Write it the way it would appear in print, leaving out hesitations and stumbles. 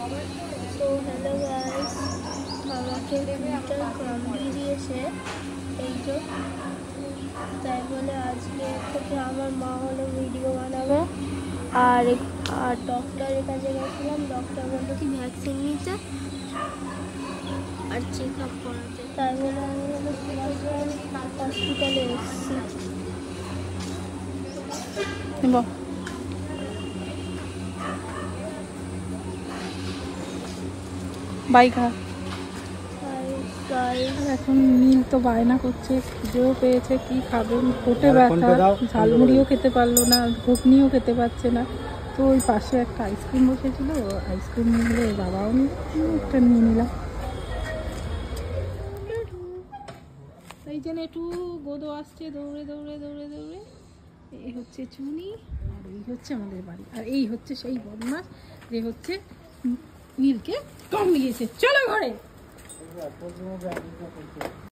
তো hello guys, আমাকে filter কম দিয়েছে এই তো, তাই বলে আজকে থেকে আমার মা হলো ভিডিও বানাবে। আর ডক্টরের কাছে গেছিলাম, ডক্টর বললো কি ভ্যাকসিন নিতে আর চেক আপ করাতে, তাই বলে আমি হলো হসপিটালে এসেছি। বাইকা এখন নীল তো বায়না করছে, খিদেও পেয়েছে, কি খাবে, পেটে ব্যথা, ঝালমুড়িও খেতে পারলো না, ঘুগনিও খেতে পারছে না। তো ওই পাশে একটা আইসক্রিম বসেছিল, আইসক্রিম নিলে বাবাও একটা নিয়ে নিলাম। এই জন্য একটু গোদো আসছে দৌড়ে দৌড়ে দৌড়ে দৌড়ে। এই হচ্ছে চুনি, আর এই হচ্ছে আমাদের বাড়ি, আর এই হচ্ছে সেই বদমাস যে হচ্ছে নীলকে কামড়িয়েছে। চলো ঘরে।